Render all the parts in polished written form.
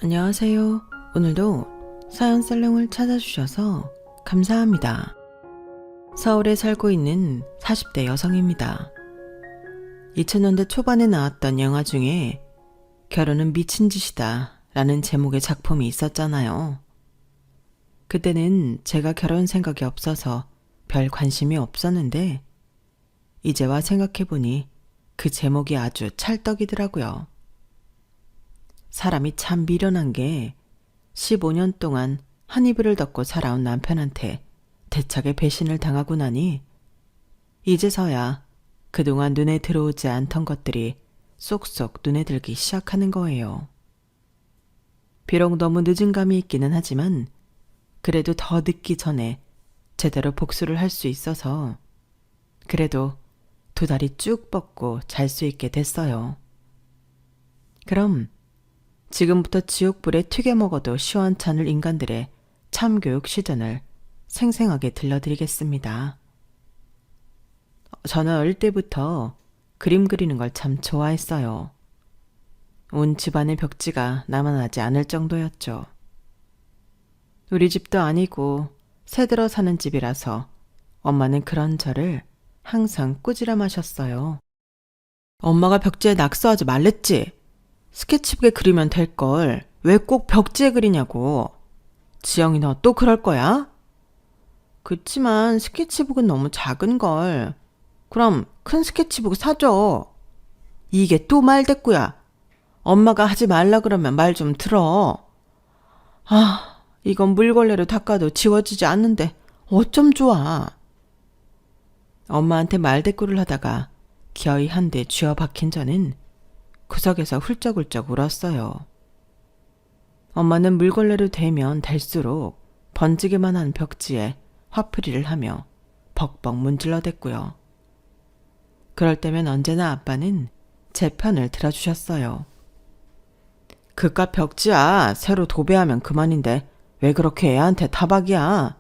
안녕하세요. 오늘도 사연 살롱을 찾아주셔서 감사합니다. 서울에 살고 있는 40대 여성입니다. 2000년대 초반에 나왔던 영화 중에 결혼은 미친 짓이다 라는 제목의 작품이 있었잖아요. 그때는 제가 결혼 생각이 없어서 별 관심이 없었는데 이제와 생각해보니 그 제목이 아주 찰떡이더라고요. 사람이 참 미련한 게 15년 동안 한 이불을 덮고 살아온 남편한테 대차게 배신을 당하고 나니 이제서야 그동안 눈에 들어오지 않던 것들이 쏙쏙 눈에 들기 시작하는 거예요. 비록 너무 늦은 감이 있기는 하지만 그래도 더 늦기 전에 제대로 복수를 할 수 있어서 그래도 두 다리 쭉 뻗고 잘 수 있게 됐어요. 그럼 지금부터 지옥불에 튀겨 먹어도 시원찮을 인간들의 참교육 시전을 생생하게 들려드리겠습니다. 저는 어릴 때부터 그림 그리는 걸 참 좋아했어요. 온 집안의 벽지가 남아나지 않을 정도였죠. 우리 집도 아니고 새들어 사는 집이라서 엄마는 그런 저를 항상 꾸지람하셨어요. 엄마가 벽지에 낙서하지 말랬지? 스케치북에 그리면 될걸. 왜 꼭 벽지에 그리냐고. 지영이 너 또 그럴 거야? 그치만 스케치북은 너무 작은걸. 그럼 큰 스케치북 사줘. 이게 또 말대꾸야. 엄마가 하지 말라 그러면 말 좀 들어. 아, 이건 물걸레로 닦아도 지워지지 않는데 어쩜 좋아. 엄마한테 말대꾸를 하다가 기어이 한 대 쥐어 박힌 저는 구석에서 훌쩍훌쩍 울었어요. 엄마는 물걸레로 대면 될수록 번지기만 한 벽지에 화풀이를 하며 벅벅 문질러댔고요. 그럴 때면 언제나 아빠는 제 편을 들어주셨어요. 그깟 벽지야 새로 도배하면 그만인데 왜 그렇게 애한테 타박이야.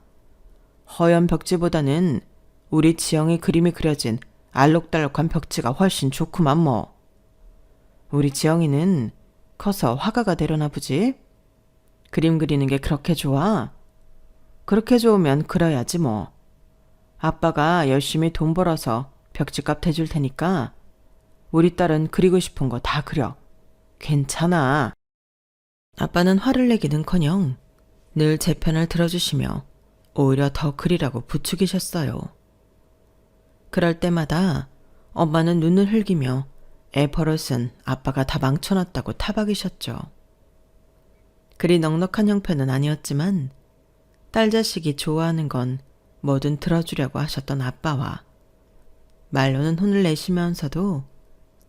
허연 벽지보다는 우리 지영의 그림이 그려진 알록달록한 벽지가 훨씬 좋구만 뭐. 우리 지영이는 커서 화가가 되려나 보지? 그림 그리는 게 그렇게 좋아? 그렇게 좋으면 그려야지 뭐. 아빠가 열심히 돈 벌어서 벽지값 대줄 테니까 우리 딸은 그리고 싶은 거 다 그려. 괜찮아. 아빠는 화를 내기는커녕 늘 제 편을 들어주시며 오히려 더 그리라고 부추기셨어요. 그럴 때마다 엄마는 눈을 흘기며 애 버릇은 아빠가 다 망쳐놨다고 타박이셨죠. 그리 넉넉한 형편은 아니었지만 딸 자식이 좋아하는 건 뭐든 들어주려고 하셨던 아빠와 말로는 혼을 내시면서도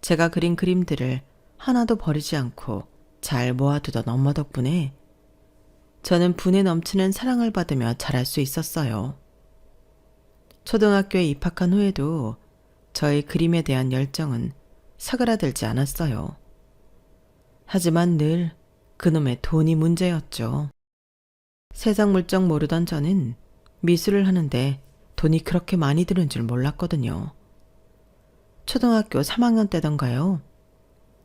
제가 그린 그림들을 하나도 버리지 않고 잘 모아두던 엄마 덕분에 저는 분에 넘치는 사랑을 받으며 자랄 수 있었어요. 초등학교에 입학한 후에도 저의 그림에 대한 열정은 사그라들지 않았어요. 하지만 늘 그놈의 돈이 문제였죠. 세상 물정 모르던 저는 미술을 하는데 돈이 그렇게 많이 드는 줄 몰랐거든요. 초등학교 3학년 때던가요.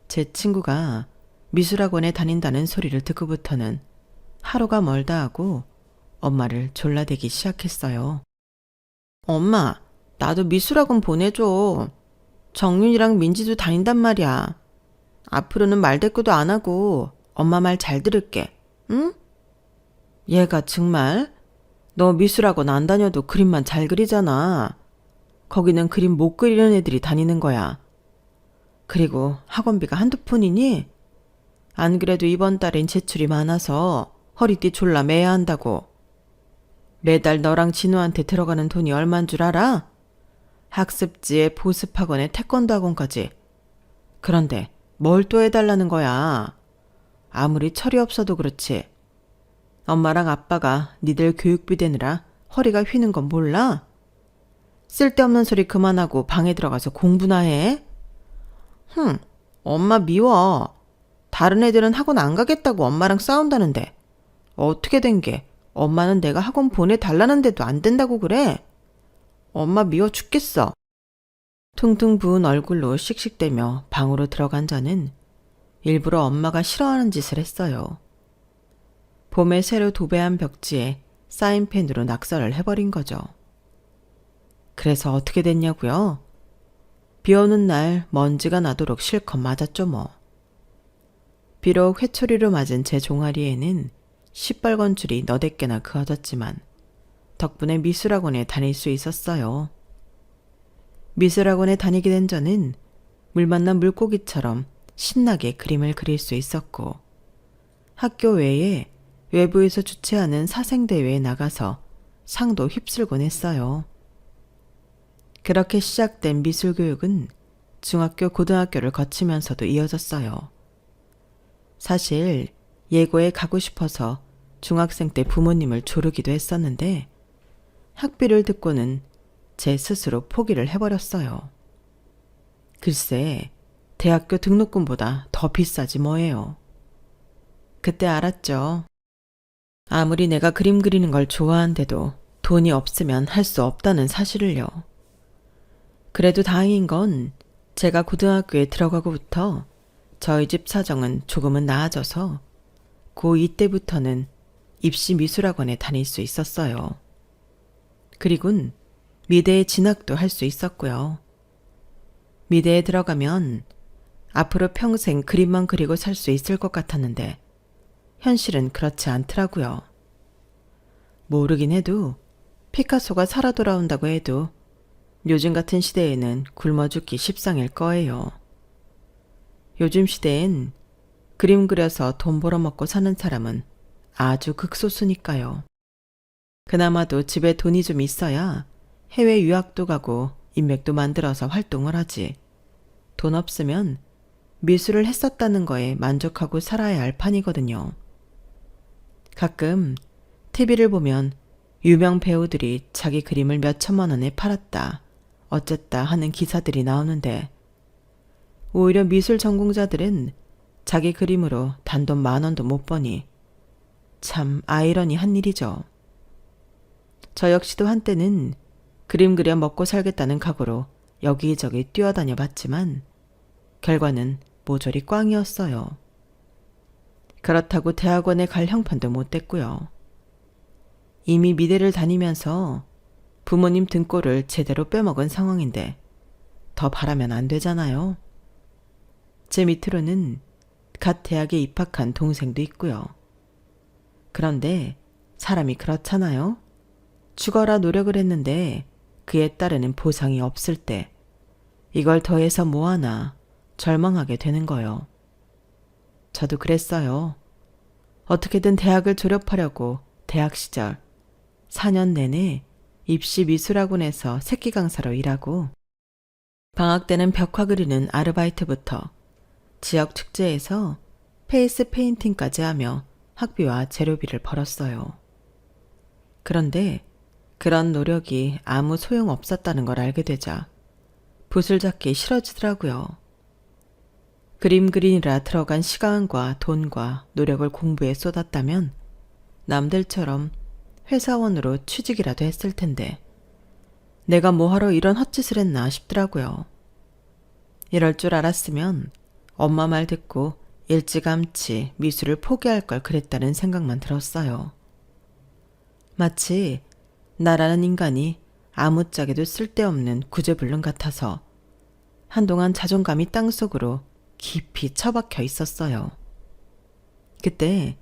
제 친구가 미술학원에 다닌다는 소리를 듣고부터는 하루가 멀다 하고 엄마를 졸라대기 시작했어요. 엄마, 나도 미술학원 보내줘. 정윤이랑 민지도 다닌단 말이야. 앞으로는 말대꾸도 안 하고 엄마 말 잘 들을게. 응? 얘가 정말? 너 미술학원 안 다녀도 그림만 잘 그리잖아. 거기는 그림 못 그리는 애들이 다니는 거야. 그리고 학원비가 한두 푼이니? 안 그래도 이번 달엔 제출이 많아서 허리띠 졸라 매야 한다고. 매달 너랑 진우한테 들어가는 돈이 얼만 줄 알아? 학습지에 보습학원에 태권도 학원까지. 그런데 뭘 또 해달라는 거야. 아무리 철이 없어도 그렇지. 엄마랑 아빠가 니들 교육비 대느라 허리가 휘는 건 몰라? 쓸데없는 소리 그만하고 방에 들어가서 공부나 해. 엄마 미워. 다른 애들은 학원 안 가겠다고 엄마랑 싸운다는데 어떻게 된 게 엄마는 내가 학원 보내달라는데도 안 된다고 그래? 엄마 미워 죽겠어. 퉁퉁 부은 얼굴로 씩씩대며 방으로 들어간 저는 일부러 엄마가 싫어하는 짓을 했어요. 봄에 새로 도배한 벽지에 사인펜으로 낙서를 해버린 거죠. 그래서 어떻게 됐냐고요? 비 오는 날 먼지가 나도록 실컷 맞았죠 뭐. 비록 회초리로 맞은 제 종아리에는 시뻘건 줄이 너댓 개나 그어졌지만 덕분에 미술학원에 다닐 수 있었어요. 미술학원에 다니게 된 저는 물 만난 물고기처럼 신나게 그림을 그릴 수 있었고 학교 외에 외부에서 주최하는 사생대회에 나가서 상도 휩쓸곤 했어요. 그렇게 시작된 미술교육은 중학교, 고등학교를 거치면서도 이어졌어요. 사실 예고에 가고 싶어서 중학생 때 부모님을 조르기도 했었는데 학비를 듣고는 제 스스로 포기를 해버렸어요. 글쎄, 대학교 등록금보다 더 비싸지 뭐예요. 그때 알았죠. 아무리 내가 그림 그리는 걸 좋아한데도 돈이 없으면 할 수 없다는 사실을요. 그래도 다행인 건 제가 고등학교에 들어가고부터 저희 집 사정은 조금은 나아져서 고2 때부터는 입시 미술학원에 다닐 수 있었어요. 그리곤 미대에 진학도 할 수 있었고요. 미대에 들어가면 앞으로 평생 그림만 그리고 살 수 있을 것 같았는데 현실은 그렇지 않더라고요. 모르긴 해도 피카소가 살아 돌아온다고 해도 요즘 같은 시대에는 굶어 죽기 십상일 거예요. 요즘 시대엔 그림 그려서 돈 벌어먹고 사는 사람은 아주 극소수니까요. 그나마도 집에 돈이 좀 있어야 해외 유학도 가고 인맥도 만들어서 활동을 하지. 돈 없으면 미술을 했었다는 거에 만족하고 살아야 할 판이거든요. 가끔 TV를 보면 유명 배우들이 자기 그림을 몇 천만 원에 팔았다, 어쨌다 하는 기사들이 나오는데 오히려 미술 전공자들은 자기 그림으로 단돈 10,000원도 못 버니 참 아이러니한 일이죠. 저 역시도 한때는 그림 그려 먹고 살겠다는 각오로 여기저기 뛰어다녀 봤지만 결과는 모조리 꽝이었어요. 그렇다고 대학원에 갈 형편도 못 됐고요. 이미 미대를 다니면서 부모님 등골을 제대로 빼먹은 상황인데 더 바라면 안 되잖아요. 제 밑으로는 갓 대학에 입학한 동생도 있고요. 그런데 사람이 그렇잖아요. 죽어라 노력을 했는데 그에 따르는 보상이 없을 때 이걸 더해서 뭐하나 절망하게 되는 거요. 저도 그랬어요. 어떻게든 대학을 졸업하려고 대학 시절 4년 내내 입시 미술학원에서 새끼 강사로 일하고 방학 때는 벽화 그리는 아르바이트부터 지역 축제에서 페이스 페인팅까지 하며 학비와 재료비를 벌었어요. 그런데 그런 노력이 아무 소용 없었다는 걸 알게 되자 붓을 잡기 싫어지더라고요. 그림 그리느라 들어간 시간과 돈과 노력을 공부에 쏟았다면 남들처럼 회사원으로 취직이라도 했을 텐데 내가 뭐하러 이런 헛짓을 했나 싶더라고요. 이럴 줄 알았으면 엄마 말 듣고 일찌감치 미술을 포기할 걸 그랬다는 생각만 들었어요. 마치 나라는 인간이 아무짝에도 쓸데없는 구제불능 같아서 한동안 자존감이 땅속으로 깊이 처박혀 있었어요. 그때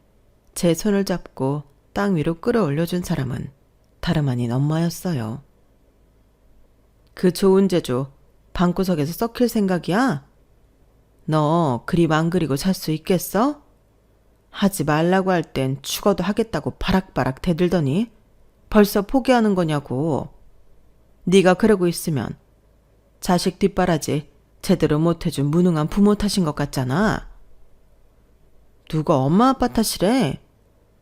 제 손을 잡고 땅 위로 끌어올려준 사람은 다름 아닌 엄마였어요. 그 좋은 제조 방구석에서 썩힐 생각이야? 너 그림 안 그리고 살 수 있겠어? 하지 말라고 할 땐 죽어도 하겠다고 바락바락 대들더니 벌써 포기하는 거냐고. 네가 그러고 있으면 자식 뒷바라지 제대로 못해준 무능한 부모 탓인 것 같잖아. 누가 엄마 아빠 탓이래?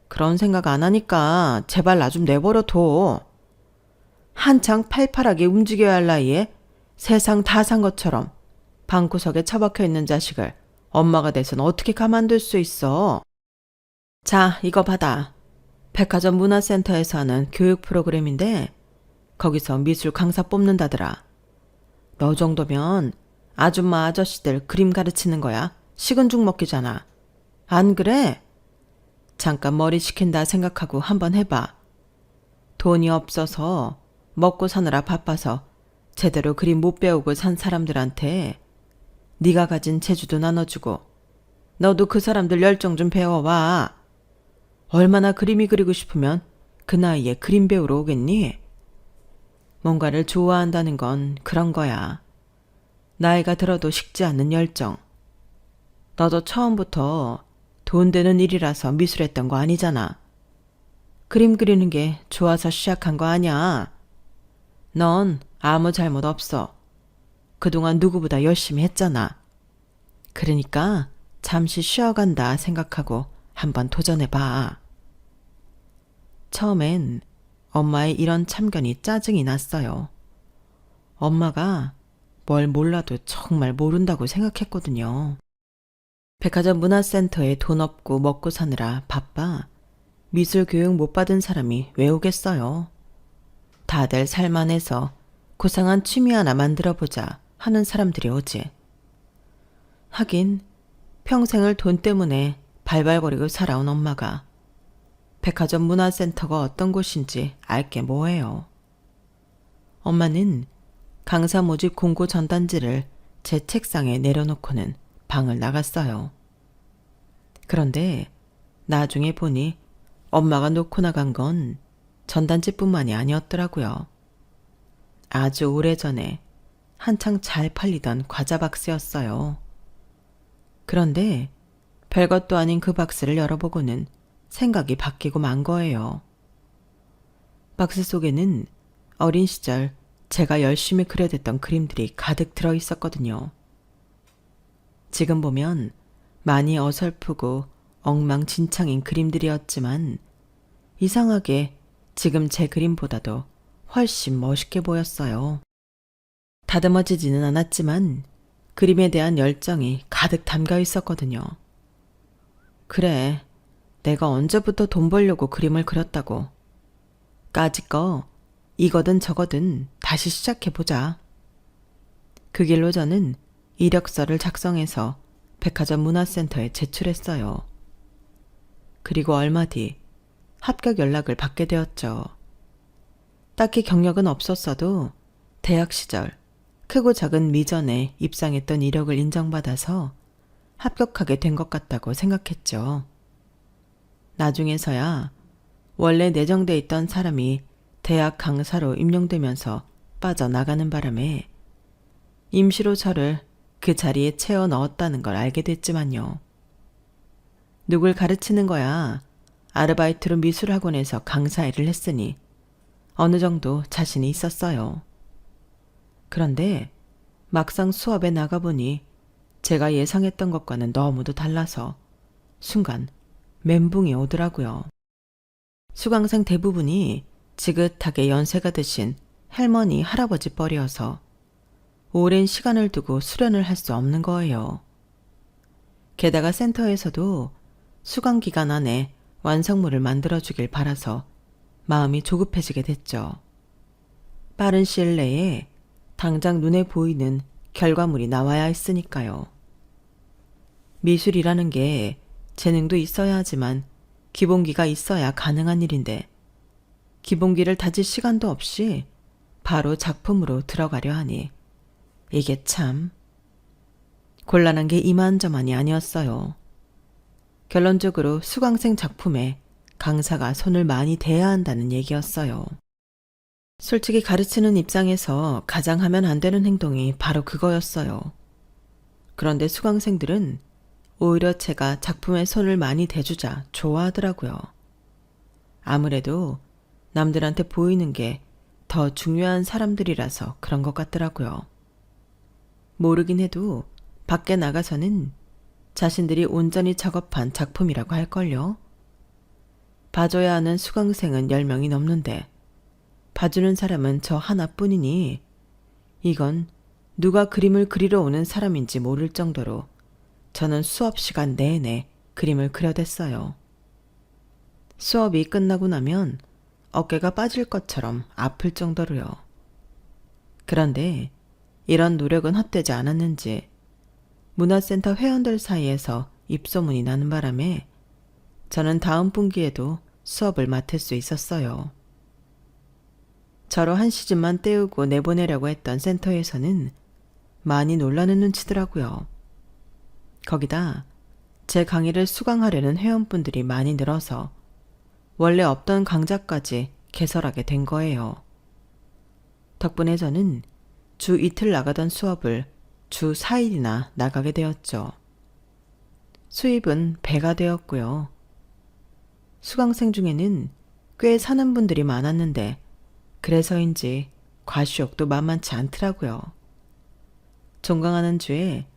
그런 생각 안 하니까 제발 나 좀 내버려 둬. 한창 팔팔하게 움직여야 할 나이에 세상 다 산 것처럼 방구석에 처박혀 있는 자식을 엄마가 돼선 어떻게 가만둘 수 있어. 자, 이거 받아. 백화점 문화센터에서 하는 교육 프로그램인데 거기서 미술 강사 뽑는다더라. 너 정도면 아줌마 아저씨들 그림 가르치는 거야 식은 죽 먹기잖아. 안 그래? 잠깐 머리 식힌다 생각하고 한번 해봐. 돈이 없어서 먹고 사느라 바빠서 제대로 그림 못 배우고 산 사람들한테 네가 가진 재주도 나눠주고 너도 그 사람들 열정 좀 배워와. 얼마나 그림이 그리고 싶으면 그 나이에 그림 배우러 오겠니? 뭔가를 좋아한다는 건 그런 거야. 나이가 들어도 식지 않는 열정. 너도 처음부터 돈 되는 일이라서 미술했던 거 아니잖아. 그림 그리는 게 좋아서 시작한 거 아니야. 넌 아무 잘못 없어. 그동안 누구보다 열심히 했잖아. 그러니까 잠시 쉬어간다 생각하고 한번 도전해봐. 처음엔 엄마의 이런 참견이 짜증이 났어요. 엄마가 뭘 몰라도 정말 모른다고 생각했거든요. 백화점 문화센터에 돈 없고 먹고 사느라 바빠 미술 교육 못 받은 사람이 왜 오겠어요. 다들 살만해서 고상한 취미 하나 만들어보자 하는 사람들이 오지. 하긴 평생을 돈 때문에 발발거리고 살아온 엄마가 백화점 문화센터가 어떤 곳인지 알게 뭐예요. 엄마는 강사 모집 공고 전단지를 제 책상에 내려놓고는 방을 나갔어요. 그런데 나중에 보니 엄마가 놓고 나간 건 전단지뿐만이 아니었더라고요. 아주 오래전에 한창 잘 팔리던 과자 박스였어요. 그런데 별것도 아닌 그 박스를 열어보고는 생각이 바뀌고 만 거예요. 박스 속에는 어린 시절 제가 열심히 그려댔던 그림들이 가득 들어 있었거든요. 지금 보면 많이 어설프고 엉망진창인 그림들이었지만 이상하게 지금 제 그림보다도 훨씬 멋있게 보였어요. 다듬어지지는 않았지만 그림에 대한 열정이 가득 담겨 있었거든요. 그래, 내가 언제부터 돈 벌려고 그림을 그렸다고. 까짓 거 이거든 저거든 다시 시작해보자. 그 길로 저는 이력서를 작성해서 백화점 문화센터에 제출했어요. 그리고 얼마 뒤 합격 연락을 받게 되었죠. 딱히 경력은 없었어도 대학 시절 크고 작은 미전에 입상했던 이력을 인정받아서 합격하게 된 것 같다고 생각했죠. 나중에서야 원래 내정돼 있던 사람이 대학 강사로 임용되면서 빠져나가는 바람에 임시로 저를 그 자리에 채워 넣었다는 걸 알게 됐지만요. 누굴 가르치는 거야 아르바이트로 미술학원에서 강사 일을 했으니 어느 정도 자신이 있었어요. 그런데 막상 수업에 나가보니 제가 예상했던 것과는 너무도 달라서 순간 멘붕이 오더라고요. 수강생 대부분이 지긋하게 연세가 드신 할머니, 할아버지 뻘이어서 오랜 시간을 두고 수련을 할 수 없는 거예요. 게다가 센터에서도 수강 기간 안에 완성물을 만들어주길 바라서 마음이 조급해지게 됐죠. 빠른 시일 내에 당장 눈에 보이는 결과물이 나와야 했으니까요. 미술이라는 게 재능도 있어야 하지만 기본기가 있어야 가능한 일인데 기본기를 다질 시간도 없이 바로 작품으로 들어가려 하니 이게 참 곤란한 게 이만저만이 아니었어요. 결론적으로 수강생 작품에 강사가 손을 많이 대야 한다는 얘기였어요. 솔직히 가르치는 입장에서 가장 하면 안 되는 행동이 바로 그거였어요. 그런데 수강생들은 오히려 제가 작품에 손을 많이 대주자 좋아하더라고요. 아무래도 남들한테 보이는 게 더 중요한 사람들이라서 그런 것 같더라고요. 모르긴 해도 밖에 나가서는 자신들이 온전히 작업한 작품이라고 할걸요. 봐줘야 하는 수강생은 10명이 넘는데 봐주는 사람은 저 하나뿐이니 이건 누가 그림을 그리러 오는 사람인지 모를 정도로 저는 수업 시간 내내 그림을 그려댔어요. 수업이 끝나고 나면 어깨가 빠질 것처럼 아플 정도로요. 그런데 이런 노력은 헛되지 않았는지 문화센터 회원들 사이에서 입소문이 나는 바람에 저는 다음 분기에도 수업을 맡을 수 있었어요. 저로 한 시즌만 때우고 내보내려고 했던 센터에서는 많이 놀라는 눈치더라고요. 거기다 제 강의를 수강하려는 회원분들이 많이 늘어서 원래 없던 강좌까지 개설하게 된 거예요. 덕분에 저는 주 이틀 나가던 수업을 주 4일이나 나가게 되었죠. 수입은 배가 되었고요. 수강생 중에는 꽤 사는 분들이 많았는데 그래서인지 과시욕도 만만치 않더라고요. 종강하는 주에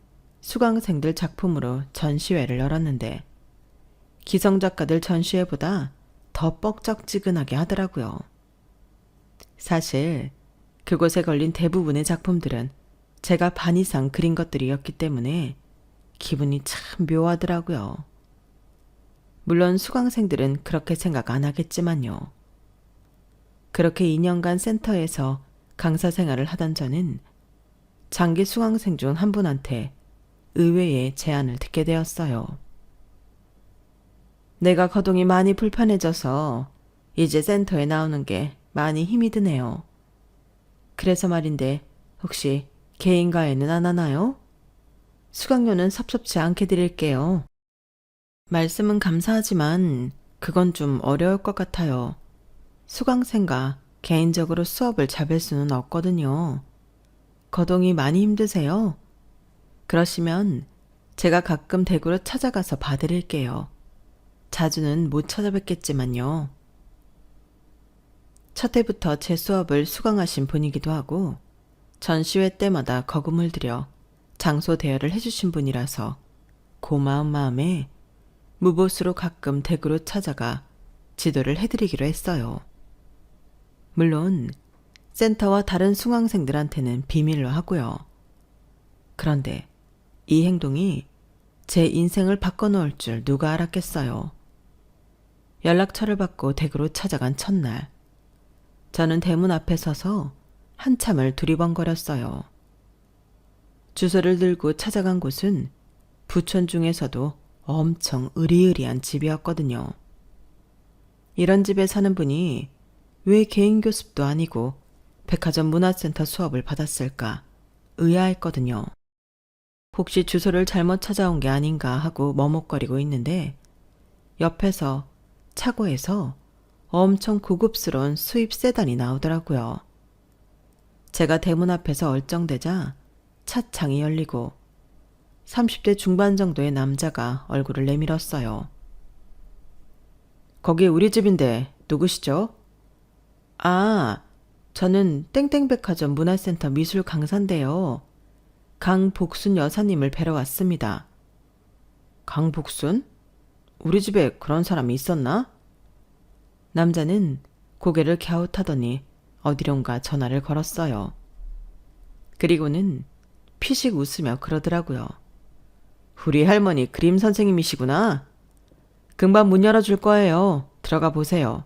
수강생들 작품으로 전시회를 열었는데 기성작가들 전시회보다 더 뻑적지근하게 하더라고요. 사실 그곳에 걸린 대부분의 작품들은 제가 반 이상 그린 것들이었기 때문에 기분이 참 묘하더라고요. 물론 수강생들은 그렇게 생각 안 하겠지만요. 그렇게 2년간 센터에서 강사 생활을 하던 저는 장기 수강생 중 한 분한테 의외의 제안을 듣게 되었어요. 내가 거동이 많이 불편해져서 이제 센터에 나오는 게 많이 힘이 드네요. 그래서 말인데 혹시 개인 과외는 안 하나요? 수강료는 섭섭치 않게 드릴게요. 말씀은 감사하지만 그건 좀 어려울 것 같아요. 수강생과 개인적으로 수업을 잡을 수는 없거든요. 거동이 많이 힘드세요? 그러시면 제가 가끔 대구로 찾아가서 봐드릴게요. 자주는 못 찾아뵙겠지만요. 첫 해부터 제 수업을 수강하신 분이기도 하고 전시회 때마다 거금을 들여 장소 대여를 해주신 분이라서 고마운 마음에 무보수로 가끔 대구로 찾아가 지도를 해드리기로 했어요. 물론 센터와 다른 수강생들한테는 비밀로 하고요. 그런데 이 행동이 제 인생을 바꿔놓을 줄 누가 알았겠어요. 연락처를 받고 대구로 찾아간 첫날, 저는 대문 앞에 서서 한참을 두리번거렸어요. 주소를 들고 찾아간 곳은 부촌 중에서도 엄청 으리으리한 집이었거든요. 이런 집에 사는 분이 왜 개인 교습도 아니고 백화점 문화센터 수업을 받았을까 의아했거든요. 혹시 주소를 잘못 찾아온 게 아닌가 하고 머뭇거리고 있는데 옆에서 차고에서 엄청 고급스러운 수입 세단이 나오더라고요. 제가 대문 앞에서 얼쩡대자 차창이 열리고 30대 중반 정도의 남자가 얼굴을 내밀었어요. 거기 우리 집인데 누구시죠? 아, 저는 땡땡백화점 문화센터 미술 강사인데요. 강복순 여사님을 뵈러 왔습니다. 강복순? 우리 집에 그런 사람이 있었나? 남자는 고개를 갸웃하더니 어디론가 전화를 걸었어요. 그리고는 피식 웃으며 그러더라고요. 우리 할머니 그림 선생님이시구나. 금방 문 열어줄 거예요. 들어가 보세요.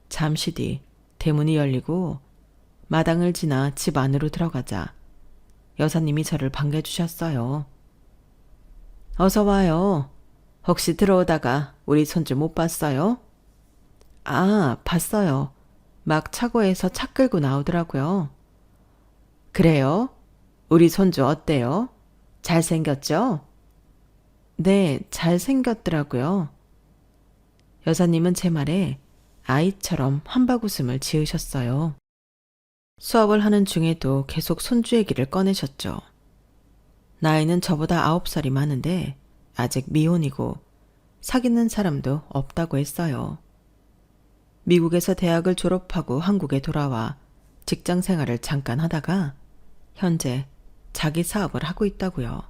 잠시 뒤 대문이 열리고 마당을 지나 집 안으로 들어가자 여사님이 저를 반겨주셨어요. 어서 와요. 혹시 들어오다가 우리 손주 못 봤어요? 아, 봤어요. 막 차고에서 차 끌고 나오더라고요. 그래요? 우리 손주 어때요? 잘생겼죠? 네, 잘생겼더라고요. 여사님은 제 말에 아이처럼 한박웃음을 지으셨어요. 수업을 하는 중에도 계속 손주 얘기를 꺼내셨죠. 나이는 저보다 9살이 많은데 아직 미혼이고 사귀는 사람도 없다고 했어요. 미국에서 대학을 졸업하고 한국에 돌아와 직장 생활을 잠깐 하다가 현재 자기 사업을 하고 있다고요.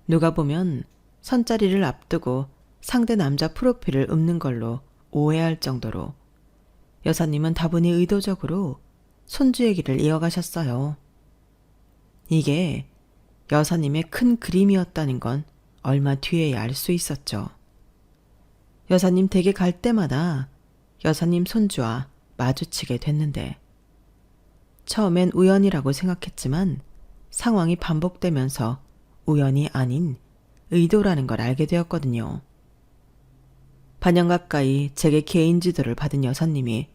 누가 보면 선자리를 앞두고 상대 남자 프로필을 읊는 걸로 오해할 정도로 여사님은 다분히 의도적으로 손주 얘기를 이어가셨어요. 이게 여사님의 큰 그림이었다는 건 얼마 뒤에야 알 수 있었죠. 여사님 댁에 갈 때마다 여사님 손주와 마주치게 됐는데 처음엔 우연이라고 생각했지만 상황이 반복되면서 우연이 아닌 의도라는 걸 알게 되었거든요. 반년 가까이 제게 개인 지도를 받은 여사님이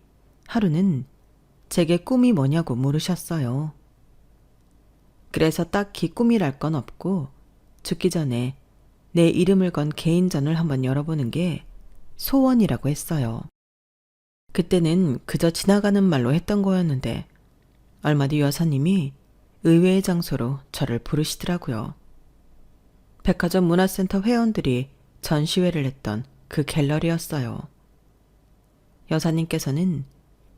하루는 제게 꿈이 뭐냐고 물으셨어요. 그래서 딱히 꿈이랄 건 없고 죽기 전에 내 이름을 건 개인전을 한번 열어보는 게 소원이라고 했어요. 그때는 그저 지나가는 말로 했던 거였는데 얼마 뒤 여사님이 의외의 장소로 저를 부르시더라고요. 백화점 문화센터 회원들이 전시회를 했던 그 갤러리였어요. 여사님께서는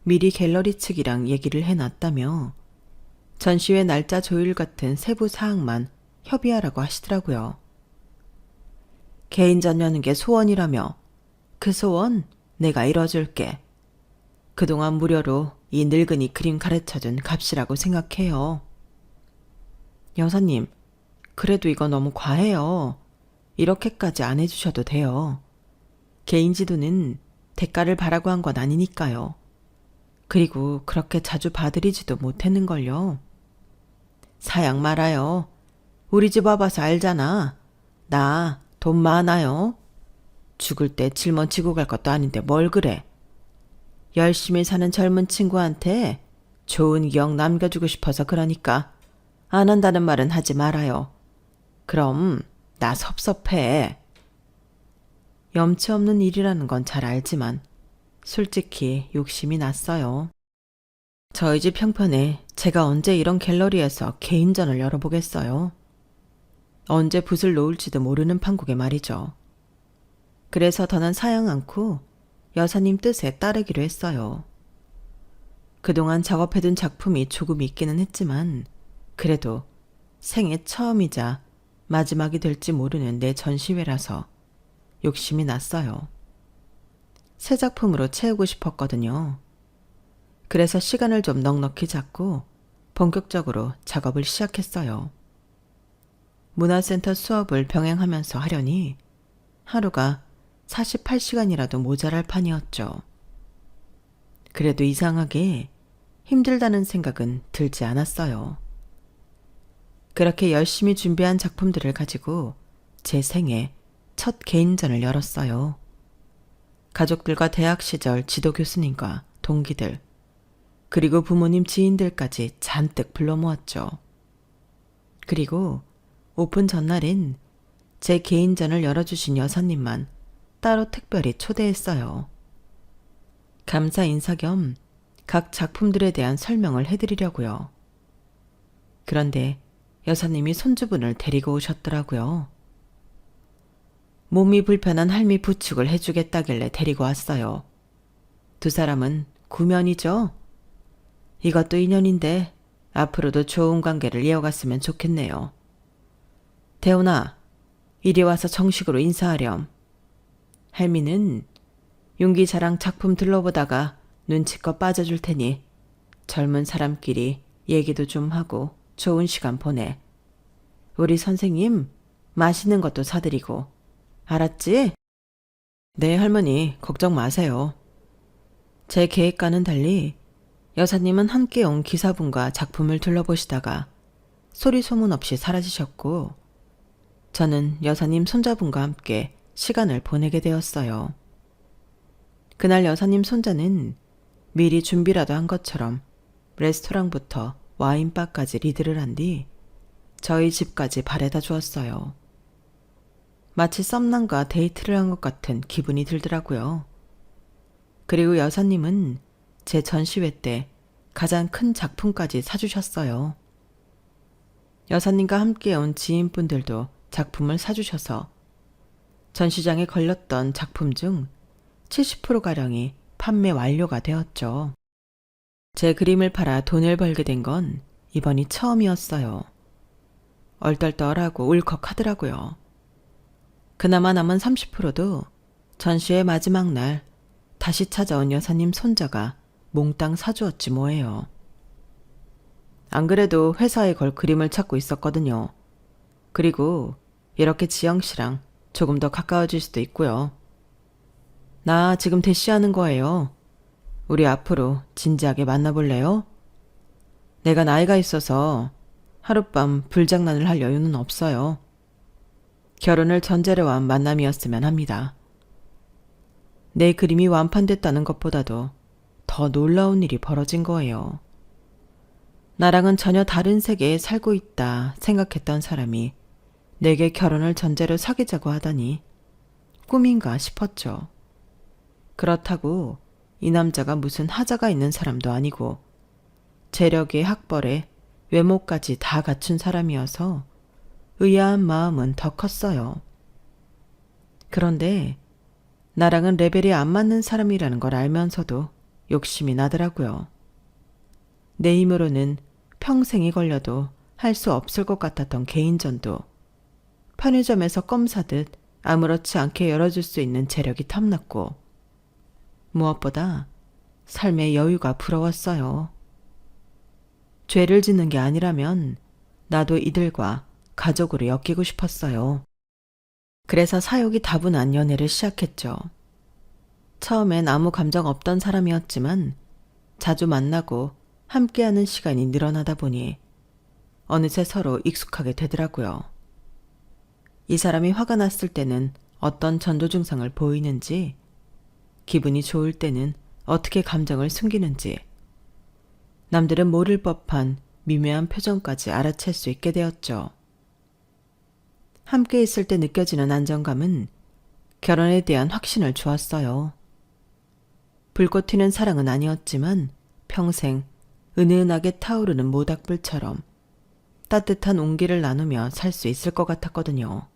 미리 갤러리 측이랑 얘기를 해놨다며 전시회 날짜 조율 같은 세부 사항만 협의하라고 하시더라고요. 개인전 여는 게 소원이라며 그 소원 내가 이뤄줄게. 그동안 무료로 이 늙은이 그림 가르쳐준 값이라고 생각해요. 여사님, 그래도 이거 너무 과해요. 이렇게까지 안 해주셔도 돼요. 개인 지도는 대가를 바라고 한 건 아니니까요. 그리고 그렇게 자주 봐드리지도 못했는걸요. 사양 말아요. 우리 집 와봐서 알잖아. 나 돈 많아요. 죽을 때 짊어지고 갈 것도 아닌데 뭘 그래. 열심히 사는 젊은 친구한테 좋은 기억 남겨주고 싶어서 그러니까 안 한다는 말은 하지 말아요. 그럼 나 섭섭해. 염치 없는 일이라는 건 잘 알지만 솔직히 욕심이 났어요. 저희 집 형편에 제가 언제 이런 갤러리에서 개인전을 열어보겠어요. 언제 붓을 놓을지도 모르는 판국에 말이죠. 그래서 더는 사양 않고 여사님 뜻에 따르기로 했어요. 그동안 작업해둔 작품이 조금 있기는 했지만 그래도 생애 처음이자 마지막이 될지 모르는 내 전시회라서 욕심이 났어요. 새 작품으로 채우고 싶었거든요. 그래서 시간을 좀 넉넉히 잡고 본격적으로 작업을 시작했어요. 문화센터 수업을 병행하면서 하려니 하루가 48시간이라도 모자랄 판이었죠. 그래도 이상하게 힘들다는 생각은 들지 않았어요. 그렇게 열심히 준비한 작품들을 가지고 제 생애 첫 개인전을 열었어요. 가족들과 대학 시절 지도 교수님과 동기들, 그리고 부모님 지인들까지 잔뜩 불러 모았죠. 그리고 오픈 전날엔 제 개인전을 열어주신 여사님만 따로 특별히 초대했어요. 감사 인사 겸 각 작품들에 대한 설명을 해드리려고요. 그런데 여사님이 손주분을 데리고 오셨더라고요. 몸이 불편한 할미 부축을 해주겠다길래 데리고 왔어요. 두 사람은 구면이죠? 이것도 인연인데 앞으로도 좋은 관계를 이어갔으면 좋겠네요. 대훈아, 이리 와서 정식으로 인사하렴. 할미는 윤기자랑 작품 들러보다가 눈치껏 빠져줄 테니 젊은 사람끼리 얘기도 좀 하고 좋은 시간 보내. 우리 선생님 맛있는 것도 사드리고. 알았지? 네, 할머니 걱정 마세요. 제 계획과는 달리 여사님은 함께 온 기사분과 작품을 둘러보시다가 소리 소문 없이 사라지셨고 저는 여사님 손자분과 함께 시간을 보내게 되었어요. 그날 여사님 손자는 미리 준비라도 한 것처럼 레스토랑부터 와인바까지 리드를 한 뒤 저희 집까지 바래다 주었어요. 마치 썸남과 데이트를 한 것 같은 기분이 들더라고요. 그리고 여사님은 제 전시회 때 가장 큰 작품까지 사주셨어요. 여사님과 함께 온 지인분들도 작품을 사주셔서 전시장에 걸렸던 작품 중 70%가량이 판매 완료가 되었죠. 제 그림을 팔아 돈을 벌게 된 건 이번이 처음이었어요. 얼떨떨하고 울컥하더라고요. 그나마 남은 30%도 전시회 마지막 날 다시 찾아온 여사님 손자가 몽땅 사주었지 뭐예요. 안 그래도 회사에 걸 그림을 찾고 있었거든요. 그리고 이렇게 지영씨랑 조금 더 가까워질 수도 있고요. 나 지금 대시하는 거예요. 우리 앞으로 진지하게 만나볼래요? 내가 나이가 있어서 하룻밤 불장난을 할 여유는 없어요. 결혼을 전제로 한 만남이었으면 합니다. 내 그림이 완판됐다는 것보다도 더 놀라운 일이 벌어진 거예요. 나랑은 전혀 다른 세계에 살고 있다 생각했던 사람이 내게 결혼을 전제로 사귀자고 하다니 꿈인가 싶었죠. 그렇다고 이 남자가 무슨 하자가 있는 사람도 아니고 재력에 학벌에 외모까지 다 갖춘 사람이어서 의아한 마음은 더 컸어요. 그런데 나랑은 레벨이 안 맞는 사람이라는 걸 알면서도 욕심이 나더라고요. 내 힘으로는 평생이 걸려도 할 수 없을 것 같았던 개인전도 편의점에서 껌 사듯 아무렇지 않게 열어줄 수 있는 재력이 탐났고 무엇보다 삶의 여유가 부러웠어요. 죄를 짓는 게 아니라면 나도 이들과 가족으로 엮이고 싶었어요. 그래서 사욕이 다분한 연애를 시작했죠. 처음엔 아무 감정 없던 사람이었지만 자주 만나고 함께하는 시간이 늘어나다 보니 어느새 서로 익숙하게 되더라고요. 이 사람이 화가 났을 때는 어떤 전조 증상을 보이는지, 기분이 좋을 때는 어떻게 감정을 숨기는지, 남들은 모를 법한 미묘한 표정까지 알아챌 수 있게 되었죠. 함께 있을 때 느껴지는 안정감은 결혼에 대한 확신을 주었어요. 불꽃 튀는 사랑은 아니었지만 평생 은은하게 타오르는 모닥불처럼 따뜻한 온기를 나누며 살 수 있을 것 같았거든요.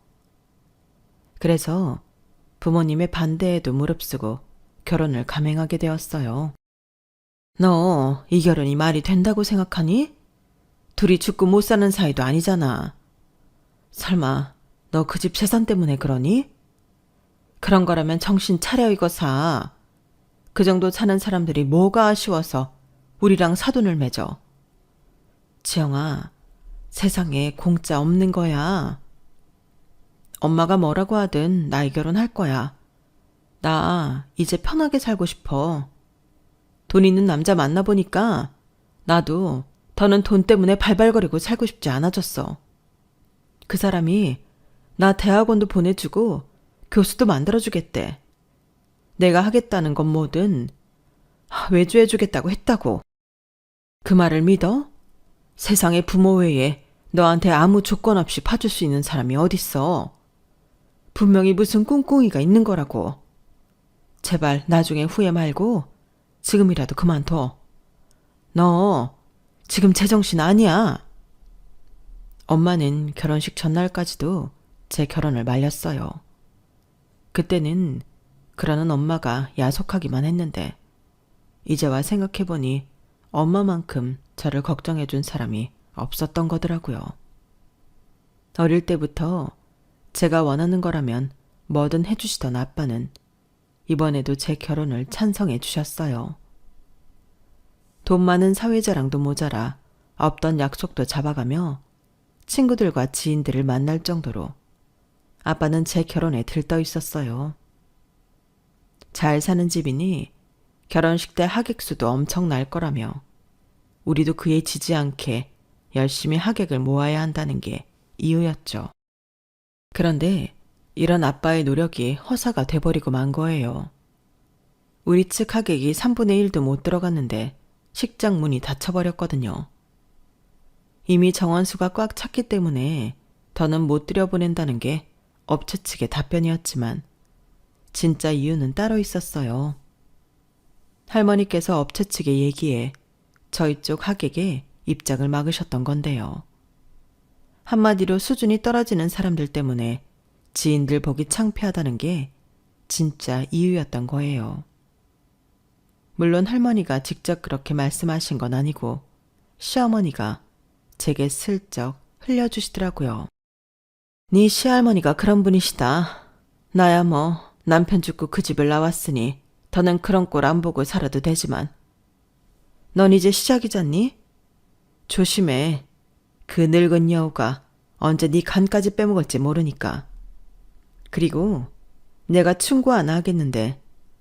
그래서 부모님의 반대에도 무릅쓰고 결혼을 감행하게 되었어요. 너 이 결혼이 말이 된다고 생각하니? 둘이 죽고 못 사는 사이도 아니잖아. 설마 너 그 집 재산 때문에 그러니? 그런 거라면 정신 차려 이거 사. 그 정도 사는 사람들이 뭐가 아쉬워서 우리랑 사돈을 맺어. 지영아, 세상에 공짜 없는 거야. 엄마가 뭐라고 하든 나이 결혼할 거야. 나 이제 편하게 살고 싶어. 돈 있는 남자 만나보니까 나도 더는 돈 때문에 발발거리고 살고 싶지 않아졌어. 그 사람이 나 대학원도 보내주고 교수도 만들어주겠대. 내가 하겠다는 건 뭐든 외주해주겠다고 했다고. 그 말을 믿어? 세상에 부모 외에 너한테 아무 조건 없이 봐줄 수 있는 사람이 어딨어. 분명히 무슨 꿍꿍이가 있는 거라고. 제발 나중에 후회 말고 지금이라도 그만둬. 너 지금 제정신 아니야. 엄마는 결혼식 전날까지도 제 결혼을 말렸어요. 그때는 그러는 엄마가 야속하기만 했는데 이제와 생각해보니 엄마만큼 저를 걱정해준 사람이 없었던 거더라고요. 어릴 때부터 제가 원하는 거라면 뭐든 해주시던 아빠는 이번에도 제 결혼을 찬성해 주셨어요. 돈 많은 사회자랑도 모자라 없던 약속도 잡아가며 친구들과 지인들을 만날 정도로 아빠는 제 결혼에 들떠 있었어요. 잘 사는 집이니 결혼식 때 하객 수도 엄청 날 거라며 우리도 그에 지지 않게 열심히 하객을 모아야 한다는 게 이유였죠. 그런데 이런 아빠의 노력이 허사가 돼버리고 만 거예요. 우리 측 하객이 3분의 1도 못 들어갔는데 식장 문이 닫혀버렸거든요. 이미 정원수가 꽉 찼기 때문에 더는 못 들여보낸다는 게 업체 측의 답변이었지만 진짜 이유는 따로 있었어요. 할머니께서 업체 측에 얘기해 저희 쪽 하객에 입장을 막으셨던 건데요. 한마디로 수준이 떨어지는 사람들 때문에 지인들 보기 창피하다는 게 진짜 이유였던 거예요. 물론 할머니가 직접 그렇게 말씀하신 건 아니고 시어머니가 제게 슬쩍 흘려주시더라고요. 네 시할머니가 그런 분이시다. 나야 뭐 남편 죽고 그 집을 나왔으니 더는 그런 꼴 안 보고 살아도 되지만 넌 이제 시작이잖니? 조심해. 그 늙은 여우가 언제 네 간까지 빼먹을지 모르니까. 그리고 내가 충고 하나 하겠는데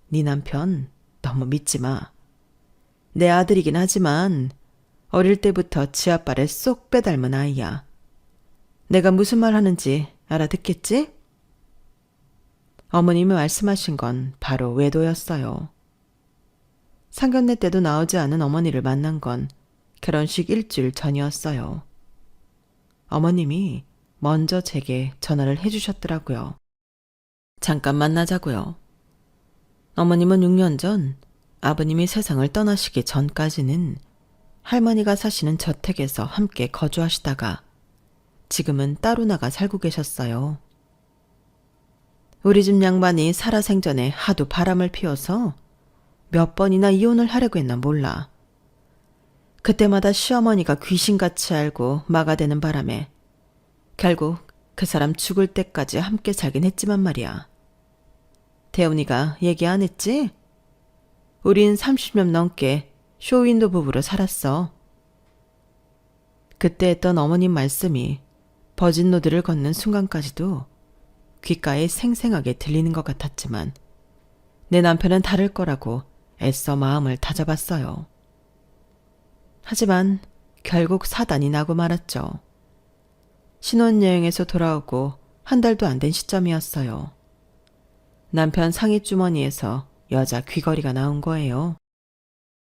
네 남편 너무 믿지 마. 내 아들이긴 하지만 어릴 때부터 지 아빠를 쏙 빼닮은 아이야. 내가 무슨 말 하는지 알아듣겠지? 어머님이 말씀하신 건 바로 외도였어요. 상견례 때도 나오지 않은 어머니를 만난 건 결혼식 일주일 전이었어요. 어머님이 먼저 제게 전화를 해주셨더라고요. 잠깐 만나자고요. 어머님은 6년 전 아버님이 세상을 떠나시기 전까지는 할머니가 사시는 저택에서 함께 거주하시다가 지금은 따로 나가 살고 계셨어요. 우리 집 양반이 살아생전에 하도 바람을 피워서 몇 번이나 이혼을 하려고 했나 몰라. 그때마다 시어머니가 귀신같이 알고 막아대는 바람에 결국 그 사람 죽을 때까지 함께 살긴 했지만 말이야. 대훈이가 얘기 안 했지? 우린 30년 넘게 쇼윈도 부부로 살았어. 그때 했던 어머님 말씀이 버진로드를 걷는 순간까지도 귓가에 생생하게 들리는 것 같았지만 내 남편은 다를 거라고 애써 마음을 다잡았어요. 하지만 결국 사단이 나고 말았죠. 신혼여행에서 돌아오고 한 달도 안 된 시점이었어요. 남편 상의 주머니에서 여자 귀걸이가 나온 거예요.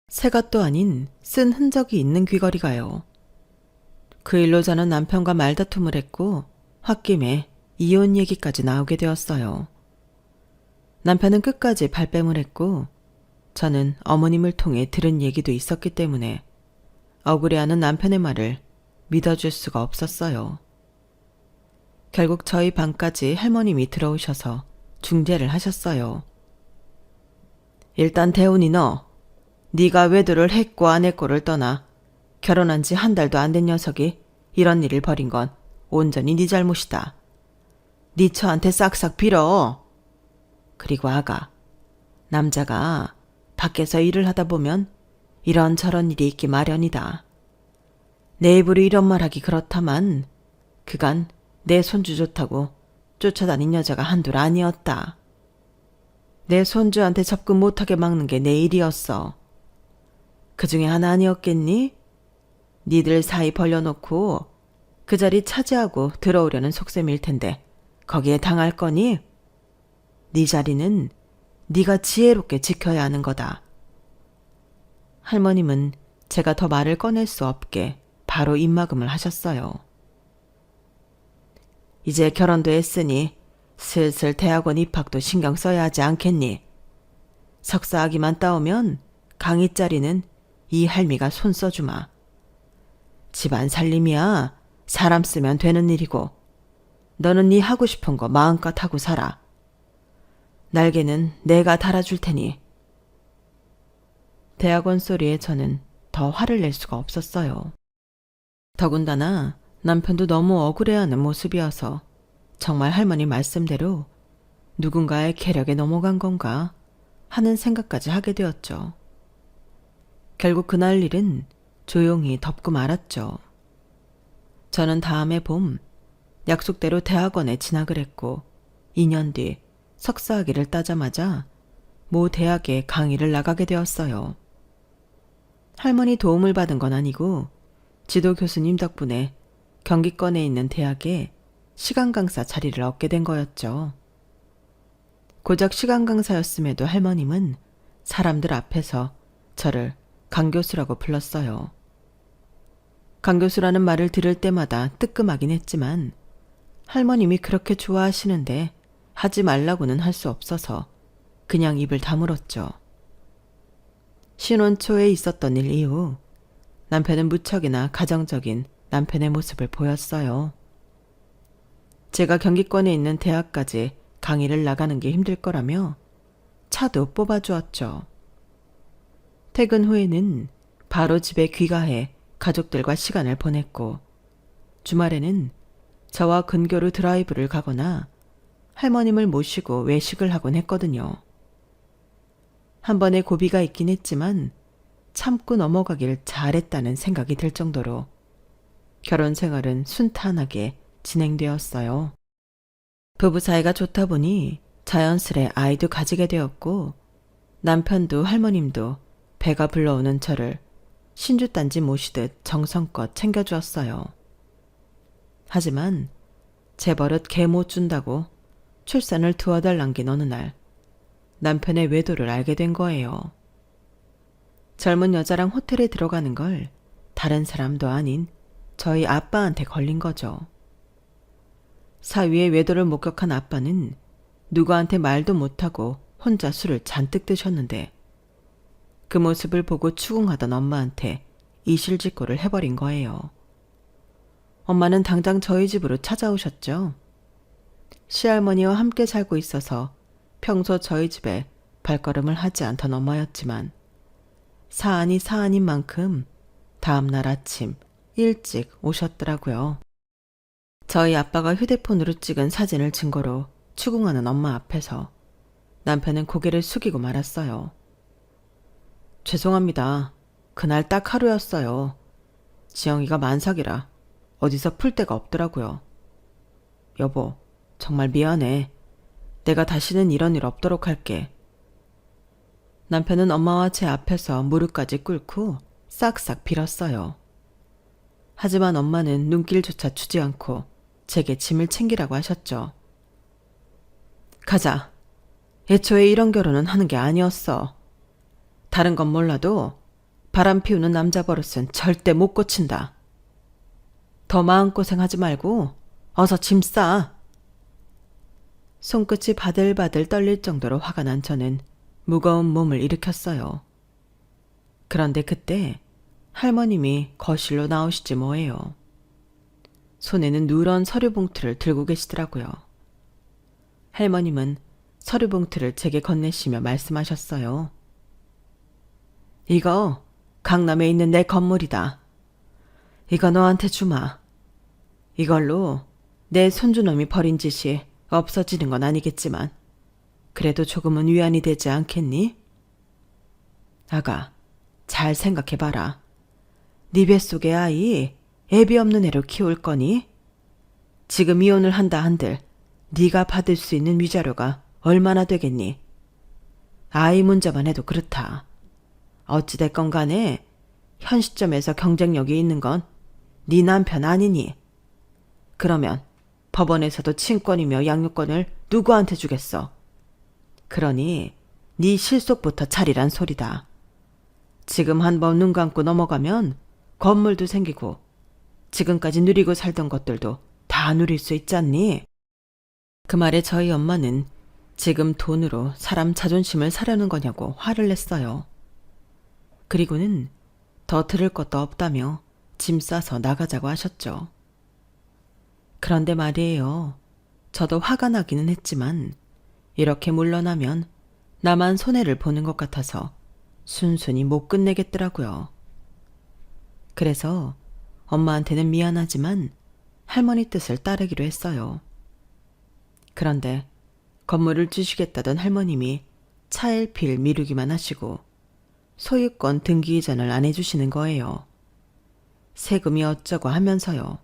새 것도 아닌 쓴 흔적이 있는 귀걸이가요. 그 일로 저는 남편과 말다툼을 했고 홧김에 이혼 얘기까지 나오게 되었어요. 남편은 끝까지 발뺌을 했고 저는 어머님을 통해 들은 얘기도 있었기 때문에 억울해하는 남편의 말을 믿어줄 수가 없었어요. 결국 저희 방까지 할머님이 들어오셔서 중재를 하셨어요. 일단 대훈이 네가 외도를 했고 안 했고를 떠나 결혼한 지 한 달도 안 된 녀석이 이런 일을 벌인 건 온전히 네 잘못이다. 네 처한테 싹싹 빌어. 그리고 아가, 남자가 밖에서 일을 하다 보면 이런저런 일이 있기 마련이다. 내 입으로 이런 말하기 그렇다만 그간 내 손주 좋다고 쫓아다닌 여자가 한둘 아니었다. 내 손주한테 접근 못하게 막는 게 내 일이었어. 그 중에 하나 아니었겠니? 니들 사이 벌려놓고 그 자리 차지하고 들어오려는 속셈일 텐데 거기에 당할 거니? 네 자리는 네가 지혜롭게 지켜야 하는 거다. 할머님은 제가 더 말을 꺼낼 수 없게 바로 입막음을 하셨어요. 이제 결혼도 했으니 슬슬 대학원 입학도 신경 써야 하지 않겠니? 석사학위만 따오면 강의 자리는 이 할미가 손 써주마. 집안 살림이야 사람 쓰면 되는 일이고 너는 네 하고 싶은 거 마음껏 하고 살아. 날개는 내가 달아줄 테니. 대학원 소리에 저는 더 화를 낼 수가 없었어요. 더군다나 남편도 너무 억울해하는 모습이어서 정말 할머니 말씀대로 누군가의 계략에 넘어간 건가 하는 생각까지 하게 되었죠. 결국 그날 일은 조용히 덮고 말았죠. 저는 다음해 봄 약속대로 대학원에 진학을 했고 2년 뒤 석사학위를 따자마자 모 대학에 강의를 나가게 되었어요. 할머니 도움을 받은 건 아니고 지도 교수님 덕분에 경기권에 있는 대학에 시간 강사 자리를 얻게 된 거였죠. 고작 시간 강사였음에도 할머님은 사람들 앞에서 저를 강 교수라고 불렀어요. 강 교수라는 말을 들을 때마다 뜨끔하긴 했지만 할머님이 그렇게 좋아하시는데 하지 말라고는 할 수 없어서 그냥 입을 다물었죠. 신혼 초에 있었던 일 이후 남편은 무척이나 가정적인 남편의 모습을 보였어요. 제가 경기권에 있는 대학까지 강의를 나가는 게 힘들 거라며 차도 뽑아주었죠. 퇴근 후에는 바로 집에 귀가해 가족들과 시간을 보냈고 주말에는 저와 근교로 드라이브를 가거나 할머님을 모시고 외식을 하곤 했거든요. 한 번의 고비가 있긴 했지만 참고 넘어가길 잘했다는 생각이 들 정도로 결혼 생활은 순탄하게 진행되었어요. 부부 사이가 좋다 보니 자연스레 아이도 가지게 되었고 남편도 할머님도 배가 불러오는 저를 신주단지 모시듯 정성껏 챙겨주었어요. 하지만 제 버릇 개 못 준다고 출산을 두어달 남긴 어느 날 남편의 외도를 알게 된 거예요. 젊은 여자랑 호텔에 들어가는 걸 다른 사람도 아닌 저희 아빠한테 걸린 거죠. 사위의 외도를 목격한 아빠는 누구한테 말도 못하고 혼자 술을 잔뜩 드셨는데 그 모습을 보고 추궁하던 엄마한테 이실직고를 해버린 거예요. 엄마는 당장 저희 집으로 찾아오셨죠. 시할머니와 함께 살고 있어서 평소 저희 집에 발걸음을 하지 않던 엄마였지만 사안이 사안인 만큼 다음날 아침 일찍 오셨더라고요. 저희 아빠가 휴대폰으로 찍은 사진을 증거로 추궁하는 엄마 앞에서 남편은 고개를 숙이고 말았어요. 죄송합니다. 그날 딱 하루였어요. 지영이가 만삭이라 어디서 풀 데가 없더라고요. 여보, 정말 미안해. 내가 다시는 이런 일 없도록 할게. 남편은 엄마와 제 앞에서 무릎까지 꿇고 싹싹 빌었어요. 하지만 엄마는 눈길조차 주지 않고 제게 짐을 챙기라고 하셨죠. 가자. 애초에 이런 결혼은 하는 게 아니었어. 다른 건 몰라도 바람 피우는 남자 버릇은 절대 못 고친다. 더 마음고생하지 말고 어서 짐 싸. 손끝이 바들바들 떨릴 정도로 화가 난 저는 무거운 몸을 일으켰어요. 그런데 그때 할머님이 거실로 나오시지 뭐예요. 손에는 누런 서류 봉투를 들고 계시더라고요. 할머님은 서류 봉투를 제게 건네시며 말씀하셨어요. 이거 강남에 있는 내 건물이다. 이거 너한테 주마. 이걸로 내 손주놈이 벌인 짓이 없어지는 건 아니겠지만 그래도 조금은 위안이 되지 않겠니? 아가, 잘 생각해봐라. 네 뱃속의 아이 애비 없는 애로 키울 거니? 지금 이혼을 한다 한들 네가 받을 수 있는 위자료가 얼마나 되겠니? 아이 문제만 해도 그렇다. 어찌됐건 간에 현 시점에서 경쟁력이 있는 건 네 남편 아니니? 그러면 법원에서도 친권이며 양육권을 누구한테 주겠어? 그러니 네 실속부터 차리란 소리다. 지금 한번 눈 감고 넘어가면 건물도 생기고 지금까지 누리고 살던 것들도 다 누릴 수 있잖니? 그 말에 저희 엄마는 지금 돈으로 사람 자존심을 사려는 거냐고 화를 냈어요. 그리고는 더 들을 것도 없다며 짐 싸서 나가자고 하셨죠. 그런데 말이에요. 저도 화가 나기는 했지만 이렇게 물러나면 나만 손해를 보는 것 같아서 순순히 못 끝내겠더라고요. 그래서 엄마한테는 미안하지만 할머니 뜻을 따르기로 했어요. 그런데 건물을 주시겠다던 할머님이 차일피일 미루기만 하시고 소유권 등기 이전을 안 해주시는 거예요. 세금이 어쩌고 하면서요.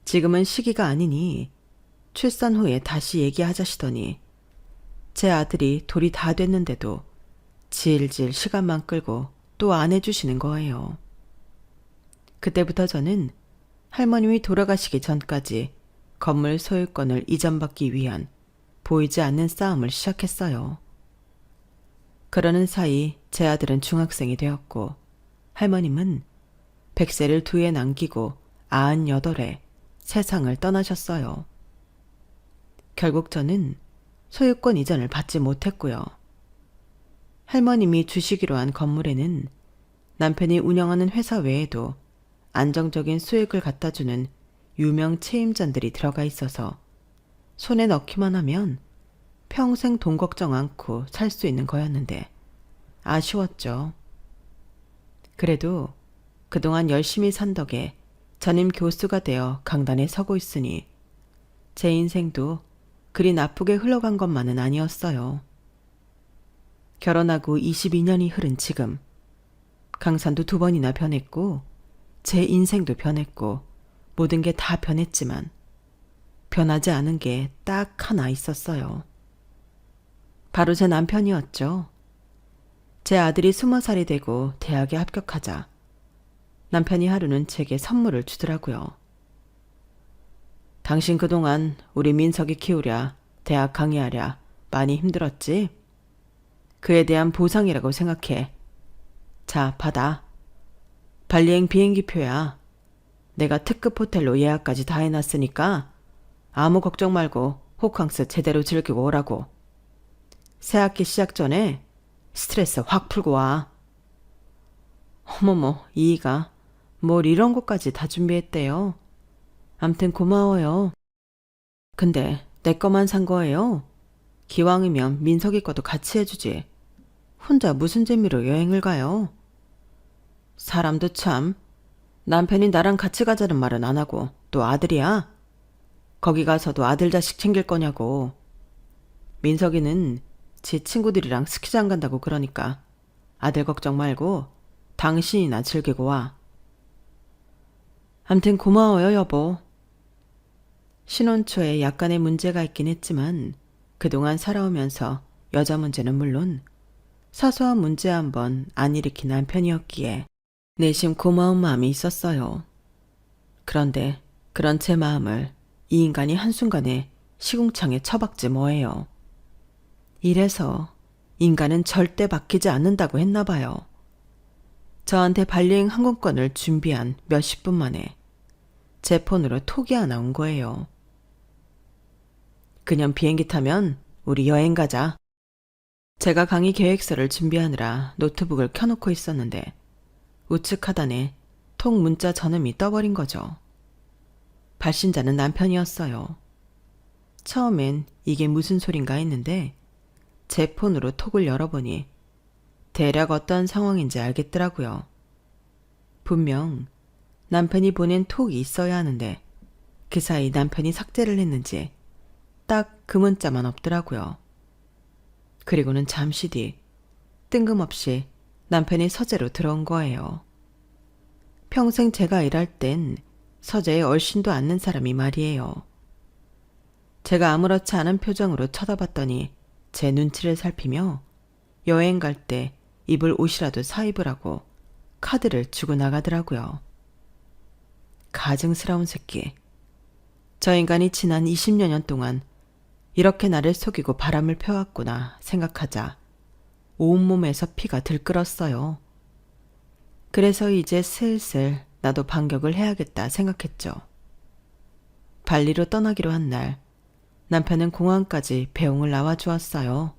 지금은 시기가 아니니 출산 후에 다시 얘기하자시더니 제 아들이 돌이 다 됐는데도 질질 시간만 끌고 또 안 해주시는 거예요. 그때부터 저는 할머님이 돌아가시기 전까지 건물 소유권을 이전받기 위한 보이지 않는 싸움을 시작했어요. 그러는 사이 제 아들은 중학생이 되었고 할머님은 100세를 두에 남기고 98에 세상을 떠나셨어요. 결국 저는 소유권 이전을 받지 못했고요. 할머님이 주시기로 한 건물에는 남편이 운영하는 회사 외에도 안정적인 수익을 갖다주는 유명 체임잔들이 들어가 있어서 손에 넣기만 하면 평생 돈 걱정 않고 살 수 있는 거였는데 아쉬웠죠. 그래도 그동안 열심히 산 덕에 전임 교수가 되어 강단에 서고 있으니 제 인생도 그리 나쁘게 흘러간 것만은 아니었어요. 결혼하고 22년이 흐른 지금 강산도 2번이나 변했고 제 인생도 변했고 모든 게 다 변했지만 변하지 않은 게 딱 하나 있었어요. 바로 제 남편이었죠. 제 아들이 20살이 되고 대학에 합격하자 남편이 하루는 제게 선물을 주더라고요. 당신 그동안 우리 민석이 키우랴, 대학 강의하랴 많이 힘들었지? 그에 대한 보상이라고 생각해. 자, 받아. 발리행 비행기표야. 내가 특급 호텔로 예약까지 다 해놨으니까 아무 걱정 말고 호캉스 제대로 즐기고 오라고. 새학기 시작 전에 스트레스 확 풀고 와. 어머머, 이이가 뭘 이런 것까지 다 준비했대요. 암튼 고마워요. 근데 내 거만 산 거예요. 기왕이면 민석이 거도 같이 해주지. 혼자 무슨 재미로 여행을 가요? 사람도 참. 남편이 나랑 같이 가자는 말은 안 하고 또 아들이야? 거기 가서도 아들 자식 챙길 거냐고. 민석이는 지 친구들이랑 스키장 간다고 그러니까 아들 걱정 말고 당신이나 즐기고 와. 암튼 고마워요, 여보. 신혼 초에 약간의 문제가 있긴 했지만 그동안 살아오면서 여자 문제는 물론 사소한 문제 한번 안 일으킨 남편이었기에 내심 고마운 마음이 있었어요. 그런데 그런 제 마음을 이 인간이 한순간에 시궁창에 처박지 뭐예요. 이래서 인간은 절대 바뀌지 않는다고 했나 봐요. 저한테 발리행 항공권을 준비한 몇십 분 만에 제 폰으로 톡이 하나 온 거예요. 그냥 비행기 타면 우리 여행 가자. 제가 강의 계획서를 준비하느라 노트북을 켜놓고 있었는데 우측 하단에 톡 문자 전음이 떠버린 거죠. 발신자는 남편이었어요. 처음엔 이게 무슨 소린가 했는데 제 폰으로 톡을 열어보니 대략 어떤 상황인지 알겠더라고요. 분명 남편이 보낸 톡이 있어야 하는데 그 사이 남편이 삭제를 했는지 딱 그 문자만 없더라고요. 그리고는 잠시 뒤 뜬금없이 남편이 서재로 들어온 거예요. 평생 제가 일할 땐 서재에 얼씬도 않는 사람이 말이에요. 제가 아무렇지 않은 표정으로 쳐다봤더니 제 눈치를 살피며 여행 갈 때 입을 옷이라도 사입으라고 카드를 주고 나가더라고요. 가증스러운 새끼. 저 인간이 지난 20여 년 동안 이렇게 나를 속이고 바람을 펴왔구나 생각하자 온몸에서 피가 들끓었어요. 그래서 이제 슬슬 나도 반격을 해야겠다 생각했죠. 발리로 떠나기로 한 날 남편은 공항까지 배웅을 나와주었어요.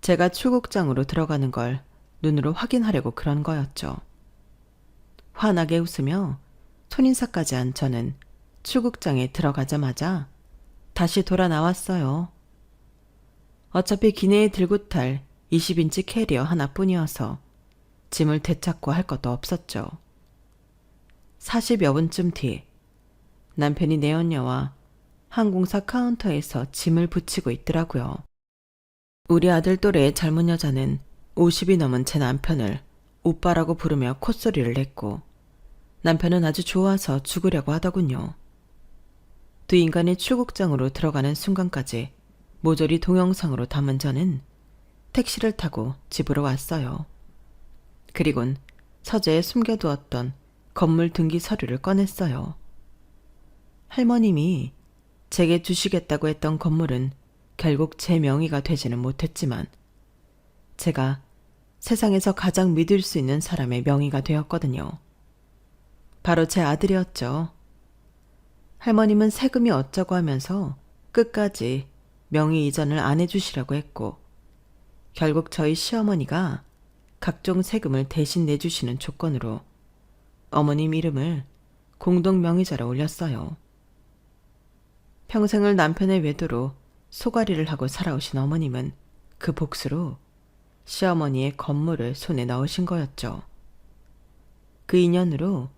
제가 출국장으로 들어가는 걸 눈으로 확인하려고 그런 거였죠. 환하게 웃으며 손인사까지 한 저는 출국장에 들어가자마자 다시 돌아 나왔어요. 어차피 기내에 들고 탈 20인치 캐리어 하나뿐이어서 짐을 되찾고 할 것도 없었죠. 40여 분쯤 뒤 남편이 내연녀와 항공사 카운터에서 짐을 붙이고 있더라고요. 우리 아들 또래의 젊은 여자는 50이 넘은 제 남편을 오빠라고 부르며 콧소리를 냈고 남편은 아주 좋아서 죽으려고 하더군요. 두 인간이 출국장으로 들어가는 순간까지 모조리 동영상으로 담은 저는 택시를 타고 집으로 왔어요. 그리곤 서재에 숨겨두었던 건물 등기 서류를 꺼냈어요. 할머님이 제게 주시겠다고 했던 건물은 결국 제 명의가 되지는 못했지만 제가 세상에서 가장 믿을 수 있는 사람의 명의가 되었거든요. 바로 제 아들이었죠. 할머님은 세금이 어쩌고 하면서 끝까지 명의 이전을 안 해주시라고 했고 결국 저희 시어머니가 각종 세금을 대신 내주시는 조건으로 어머님 이름을 공동명의자로 올렸어요. 평생을 남편의 외도로 소가리를 하고 살아오신 어머님은 그 복수로 시어머니의 건물을 손에 넣으신 거였죠. 그 인연으로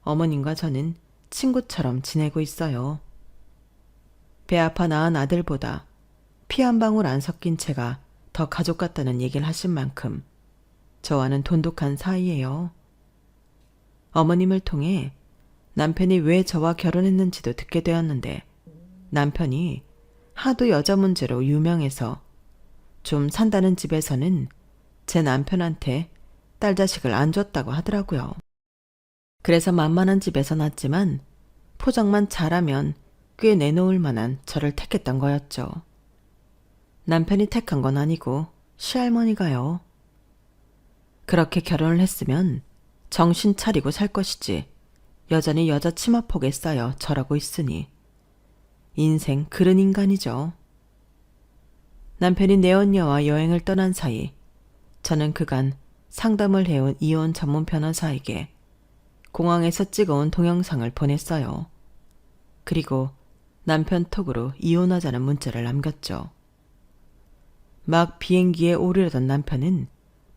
어머님과 저는 친구처럼 지내고 있어요. 배 아파 낳은 아들보다 피 한 방울 안 섞인 채가 더 가족 같다는 얘기를 하신 만큼 저와는 돈독한 사이예요. 어머님을 통해 남편이 왜 저와 결혼했는지도 듣게 되었는데 남편이 하도 여자 문제로 유명해서 좀 산다는 집에서는 제 남편한테 딸 자식을 안 줬다고 하더라고요. 그래서 만만한 집에서 낳았지만 포장만 잘하면 꽤 내놓을 만한 저를 택했던 거였죠. 남편이 택한 건 아니고 시할머니가요. 그렇게 결혼을 했으면 정신 차리고 살 것이지 여전히 여자 치마폭에 쌓여 절하고 있으니 인생 그른 인간이죠. 남편이 내언녀와 여행을 떠난 사이 저는 그간 상담을 해온 이혼 전문 변호사에게 공항에서 찍어온 동영상을 보냈어요. 그리고 남편 톡으로 이혼하자는 문자를 남겼죠. 막 비행기에 오르려던 남편은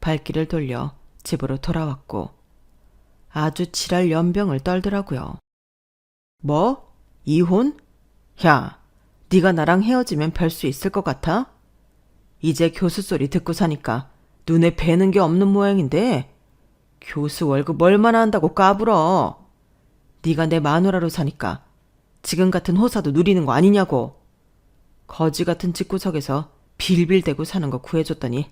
발길을 돌려 집으로 돌아왔고 아주 지랄 연병을 떨더라고요. 뭐? 이혼? 야, 네가 나랑 헤어지면 별 수 있을 것 같아? 이제 교수 소리 듣고 사니까 눈에 뵈는 게 없는 모양인데 교수 월급 얼마나 한다고 까불어. 네가 내 마누라로 사니까 지금 같은 호사도 누리는 거 아니냐고. 거지 같은 집구석에서 빌빌대고 사는 거 구해줬더니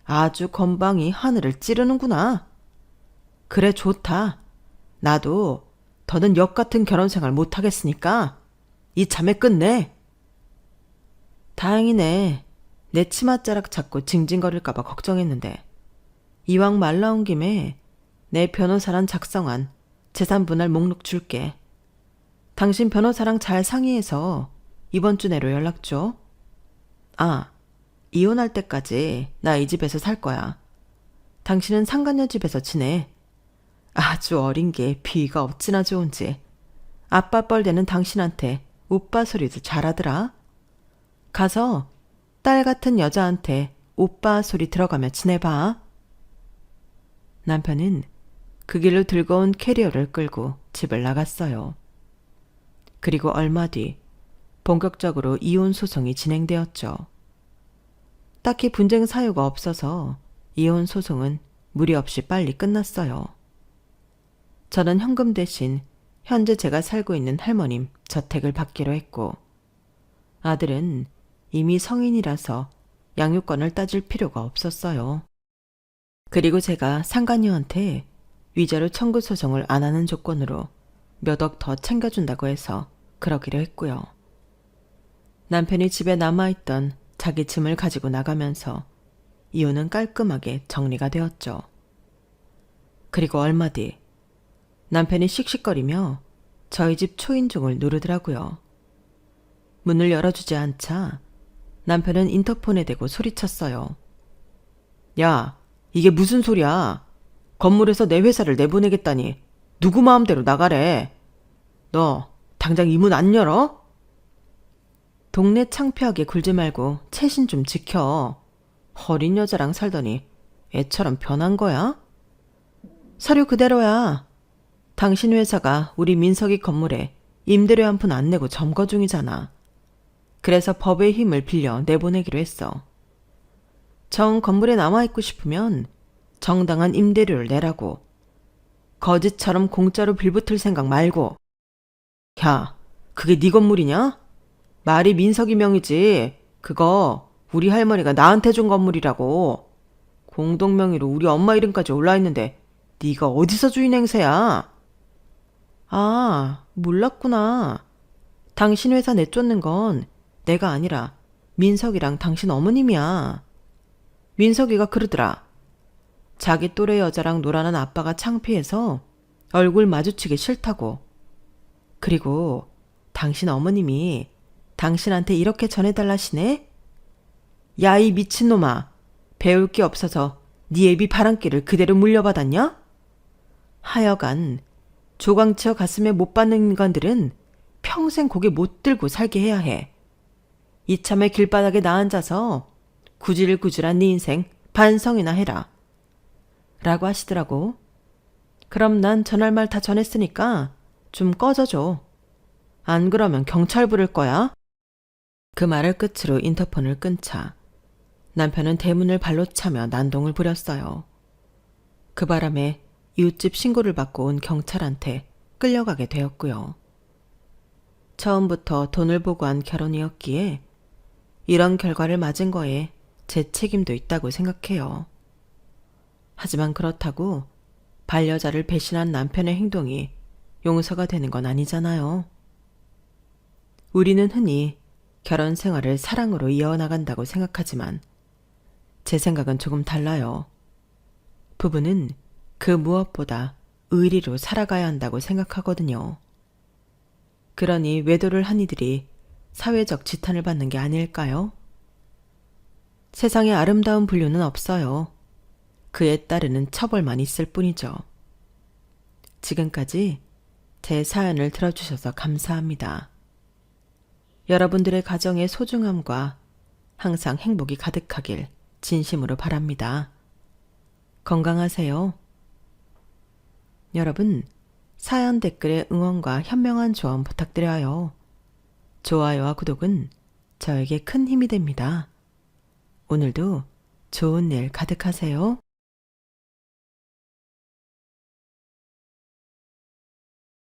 아주 건방이 하늘을 찌르는구나. 그래 좋다. 나도 더는 역 같은 결혼 생활 못하겠으니까 이참에 끝내. 다행이네. 내 치맛자락 잡고 징징거릴까봐 걱정했는데 이왕 말 나온 김에 내 변호사랑 작성한 재산분할 목록 줄게. 당신 변호사랑 잘 상의해서 이번 주 내로 연락 줘. 아, 이혼할 때까지 나 이 집에서 살 거야. 당신은 상간녀 집에서 지내. 아주 어린 게 비위가 어찌나 좋은지. 아빠 뻘대는 당신한테 오빠 소리도 잘하더라. 가서 딸 같은 여자한테 오빠 소리 들어가며 지내봐. 남편은 그 길로 들고 온 캐리어를 끌고 집을 나갔어요. 그리고 얼마 뒤 본격적으로 이혼 소송이 진행되었죠. 딱히 분쟁 사유가 없어서 이혼 소송은 무리 없이 빨리 끝났어요. 저는 현금 대신 현재 제가 살고 있는 할머님 저택을 받기로 했고 아들은 이미 성인이라서 양육권을 따질 필요가 없었어요. 그리고 제가 상간녀한테 위자료 청구 소송을 안 하는 조건으로 몇 억 더 챙겨준다고 해서 그러기로 했고요. 남편이 집에 남아있던 자기 짐을 가지고 나가면서 이혼은 깔끔하게 정리가 되었죠. 그리고 얼마 뒤 남편이 씩씩거리며 저희 집 초인종을 누르더라고요. 문을 열어주지 않자 남편은 인터폰에 대고 소리쳤어요. 야, 이게 무슨 소리야? 건물에서 내 회사를 내보내겠다니 누구 마음대로 나가래. 너 당장 이 문 안 열어? 동네 창피하게 굴지 말고 채신 좀 지켜. 어린 여자랑 살더니 애처럼 변한 거야? 서류 그대로야. 당신 회사가 우리 민석이 건물에 임대료 한 푼 안 내고 점거 중이잖아. 그래서 법의 힘을 빌려 내보내기로 했어. 정 건물에 남아있고 싶으면 정당한 임대료를 내라고. 거지처럼 공짜로 빌붙을 생각 말고. 야, 그게 네 건물이냐? 말이 민석이 명이지. 그거 우리 할머니가 나한테 준 건물이라고. 공동명의로 우리 엄마 이름까지 올라있는데 네가 어디서 주인 행세야? 아, 몰랐구나. 당신 회사 내쫓는 건 내가 아니라 민석이랑 당신 어머님이야. 민석이가 그러더라. 자기 또래 여자랑 놀아는 아빠가 창피해서 얼굴 마주치기 싫다고. 그리고 당신 어머님이 당신한테 이렇게 전해달라시네? 야, 이 미친놈아. 배울 게 없어서 네 애비 바람기를 그대로 물려받았냐? 하여간 조광치어 가슴에 못 받는 인간들은 평생 고개 못 들고 살게 해야 해. 이참에 길바닥에 나앉아서 구질구질한 네 인생 반성이나 해라. 라고 하시더라고. 그럼 난 전할 말 다 전했으니까 좀 꺼져줘. 안 그러면 경찰 부를 거야. 그 말을 끝으로 인터폰을 끊자 남편은 대문을 발로 차며 난동을 부렸어요. 그 바람에 이웃집 신고를 받고 온 경찰한테 끌려가게 되었고요. 처음부터 돈을 보고 한 결혼이었기에 이런 결과를 맞은 거에 제 책임도 있다고 생각해요. 하지만 그렇다고 반려자를 배신한 남편의 행동이 용서가 되는 건 아니잖아요. 우리는 흔히 결혼 생활을 사랑으로 이어나간다고 생각하지만 제 생각은 조금 달라요. 부부는 그 무엇보다 의리로 살아가야 한다고 생각하거든요. 그러니 외도를 한 이들이 사회적 지탄을 받는 게 아닐까요? 세상에 아름다운 분류는 없어요. 그에 따르는 처벌만 있을 뿐이죠. 지금까지 제 사연을 들어주셔서 감사합니다. 여러분들의 가정의 소중함과 항상 행복이 가득하길 진심으로 바랍니다. 건강하세요. 여러분, 사연 댓글에 응원과 현명한 조언 부탁드려요. 좋아요와 구독은 저에게 큰 힘이 됩니다. 오늘도 좋은 일 가득하세요.